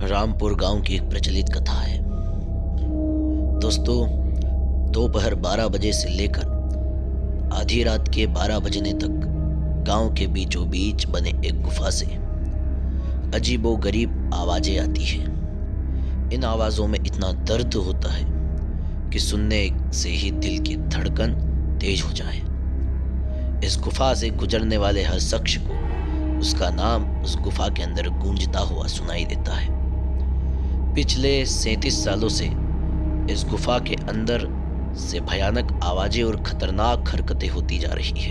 रामपुर गांव की एक प्रचलित कथा है। दोस्तों, दोपहर 12 बजे से लेकर आधी रात के 12 बजने तक गांव के बीचों बीच बने एक गुफा से अजीबो गरीब आवाजें आती हैं। इन आवाजों में इतना दर्द होता है कि सुनने से ही दिल की धड़कन तेज हो जाए। इस गुफा से गुजरने वाले हर शख्स को उसका नाम उस गुफा के अंदर गूंजता हुआ सुनाई देता है। पिछले 37 सालों से इस गुफा के अंदर से भयानक आवाजें और खतरनाक हरकतें होती जा रही है।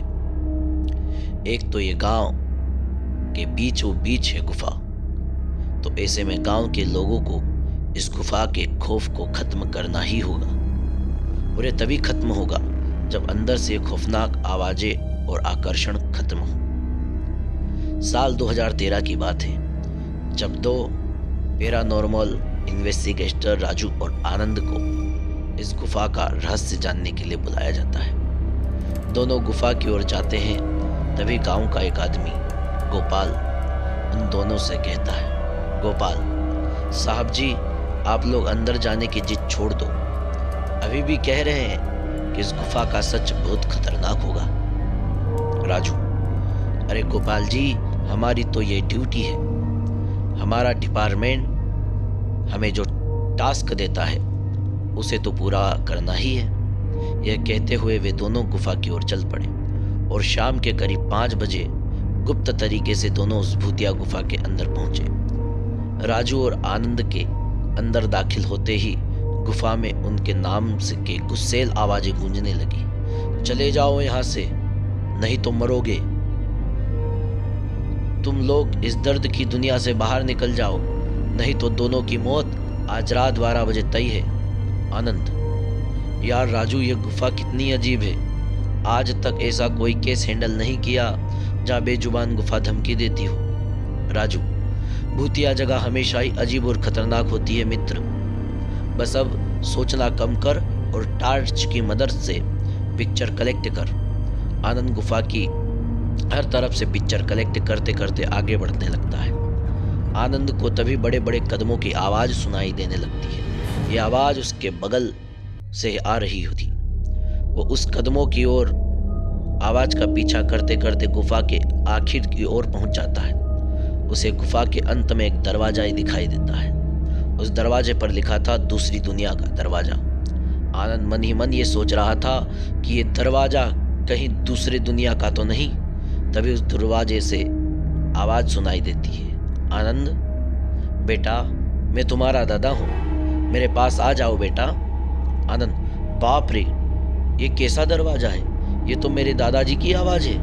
एक तो ये गांव के बीचों बीच है गुफा, तो ऐसे में गांव के लोगों को इस गुफा के खौफ को खत्म करना ही होगा, और ये तभी खत्म होगा जब अंदर से खौफनाक आवाजें और आकर्षण खत्म हो। साल 2013 की बात है, जब दो पैरानॉर्मल इन्वेस्टिगेटर राजू और आनंद को इस गुफा का रहस्य जानने के लिए बुलाया जाता है। दोनों गुफा की ओर जाते हैं, तभी गांव का एक आदमी गोपाल उन दोनों से कहता है, गोपाल साहब जी, आप लोग अंदर जाने की जिद छोड़ दो। अभी भी कह रहे हैं कि इस गुफा का सच बहुत खतरनाक होगा। राजू, अरे गोपाल जी, हमारी तो ये ड्यूटी है। हमारा डिपार्टमेंट हमें जो टास्क देता है उसे तो पूरा करना ही है। यह कहते हुए वे दोनों गुफा की ओर चल पड़े और शाम के करीब 5 बजे गुप्त तरीके से दोनों उस भूतिया गुफा के अंदर पहुंचे। राजू और आनंद के अंदर दाखिल होते ही गुफा में उनके नाम से के गुस्सेल आवाजें गूंजने लगी। चले जाओ यहाँ से, नहीं तो मरोगे। तुम लोग इस दर्द की दुनिया से बाहर निकल जाओ, नहीं तो दोनों की मौत आज रात 12 बजे तय है। आनंद, यार राजू, ये गुफा कितनी अजीब है। आज तक ऐसा कोई केस हैंडल नहीं किया जहाँ बेजुबान गुफा धमकी देती हो। राजू, भूतिया जगह हमेशा ही अजीब और खतरनाक होती है मित्र। बस अब सोचना कम कर और टार्च की मदद से पिक्चर कलेक्ट कर। आनंद गुफा की हर तरफ से पिक्चर कलेक्ट करते करते आगे बढ़ने लगता है। आनंद को तभी बड़े बड़े कदमों की आवाज सुनाई देने लगती है। ये आवाज उसके बगल से आ रही होती। वो उस कदमों की ओर आवाज का पीछा करते करते गुफा के आखिर की ओर पहुंच जाता है। उसे गुफा के अंत में एक दरवाजा ही दिखाई देता है। उस दरवाजे पर लिखा था दूसरी दुनिया का दरवाजा। आनंद मन ही मन ये सोच रहा था कि ये दरवाजा कहीं दूसरी दुनिया का तो नहीं। तभी उस दरवाजे से आवाज सुनाई देती है, आनंद बेटा, मैं तुम्हारा दादा हूँ, मेरे पास आ जाओ बेटा। आनंद, बाप रे, ये कैसा दरवाजा है? ये तो मेरे दादाजी की आवाज है।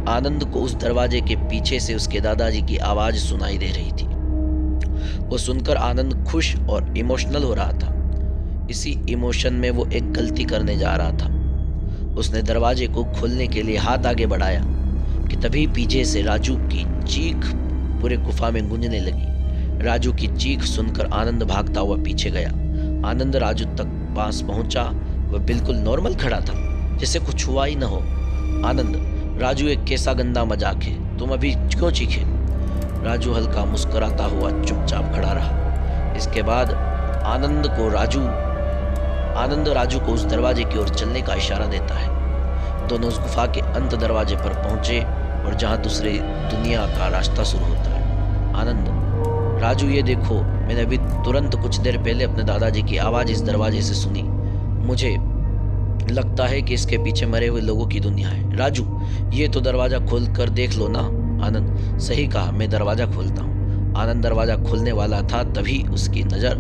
आनंद को उस दरवाजे के पीछे से उसके दादाजी की आवाज सुनाई दे रही थी। वो सुनकर आनंद खुश और इमोशनल हो रहा था। इसी इमोशन में वो एक गलती करने जा रहा था। उसने दरवाजे को खोलने के लिए हाथ आगे बढ़ाया कि तभी पीछे से राजू की चीख पूरे गुफा में गूंजने लगी। राजू की चीख सुनकर आनंद भागता हुआ पीछे गया। आनंद राजू तक पास पहुंचा। वह बिल्कुल नॉर्मल खड़ा था, जैसे कुछ हुआ ही न हो। आनंद, राजू एक कैसा गंदा मजाक है, तुम अभी क्यों चीखे? राजू हल्का मुस्कुराता हुआ चुपचाप खड़ा रहा। इसके बाद आनंद राजू को उस दरवाजे की ओर चलने का इशारा देता है। दोनों उस गुफा के अंत दरवाजे पर पहुंचे और जहां दूसरी दुनिया का रास्ता शुरू होता है। आनंद, राजू ये देखो, मैंने अभी तुरंत कुछ देर पहले अपने दादाजी की आवाज इस दरवाजे से सुनी। मुझे लगता है कि इसके पीछे मरे हुए लोगों की दुनिया है। राजू, ये तो दरवाजा खोल कर देख लो ना। आनंद, सही कहा, मैं दरवाजा खोलता हूँ। आनंद दरवाजा खोलने वाला था, तभी उसकी नजर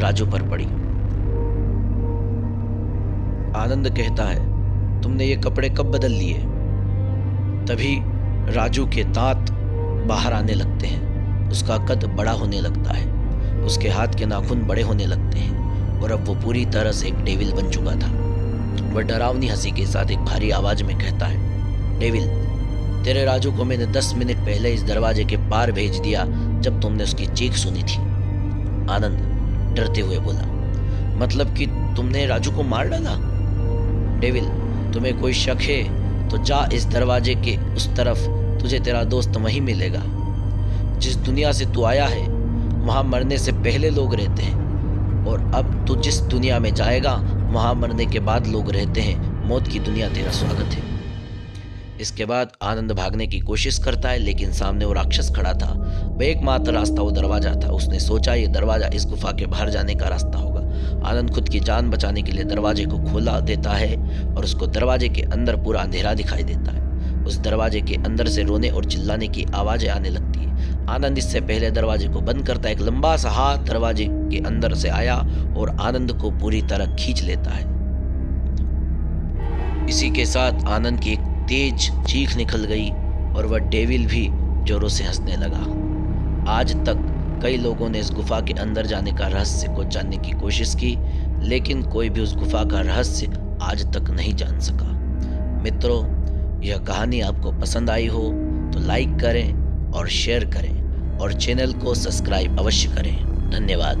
राजू पर पड़ी। आनंद कहता है, तुमने ये कपड़े कब बदल लिए? तभी राजू के दांत बाहर आने लगते हैं। उसका कद बड़ा होने लगता है। उसके हाथ के नाखून बड़े होने लगते हैं और अब वो पूरी तरह से एक डेविल बन चुका था। वह डरावनी हंसी के साथ एक भारी आवाज में कहता है, डेविल, तेरे राजू को मैंने 10 मिनट पहले इस दरवाजे के पार भेज दिया जब तुमने उसकी चीख सुनी थी। आनंद डरते हुए बोला, मतलब कि तुमने राजू को मार डाला? डेविल, तुम्हें कोई शक है तो जा इस दरवाजे के उस तरफ, तुझे तेरा दोस्त वहीं मिलेगा। जिस दुनिया से तू आया है वहाँ मरने से पहले लोग रहते हैं, और अब तू जिस दुनिया में जाएगा वहाँ मरने के बाद लोग रहते हैं। मौत की दुनिया तेरा स्वागत है। इसके बाद आनंद भागने की कोशिश करता है, लेकिन सामने वो राक्षस खड़ा था। वह एकमात्र रास्ता वो दरवाजा था। उसने सोचा ये दरवाजा इस गुफा के बाहर जाने का रास्ता होगा। आनंद खुद की जान बचाने के लिए दरवाजे को खोला देता है और उसको दरवाजे के अंदर पूरा अंधेरा दिखाई देता है। उस दरवाजे के अंदर से रोने और चिल्लाने की आवाजें आने लगती है। आनंद इससे पहले दरवाजे को बंद करता है। एक लंबा सा हाथ दरवाजे के अंदर से आया और आनंद को पूरी तरह खींच लेता है। इसी के साथ आनंद की एक तेज चीख निकल गई और वह डेविल भी जोरों से हंसने लगा। आज तक कई लोगों ने इस गुफा के अंदर जाने का रहस्य को जानने की कोशिश की, लेकिन कोई भी उस गुफा का रहस्य आज तक नहीं जान सका। मित्रों, यह कहानी आपको पसंद आई हो तो लाइक करें और शेयर करें और चैनल को सब्सक्राइब अवश्य करें। धन्यवाद।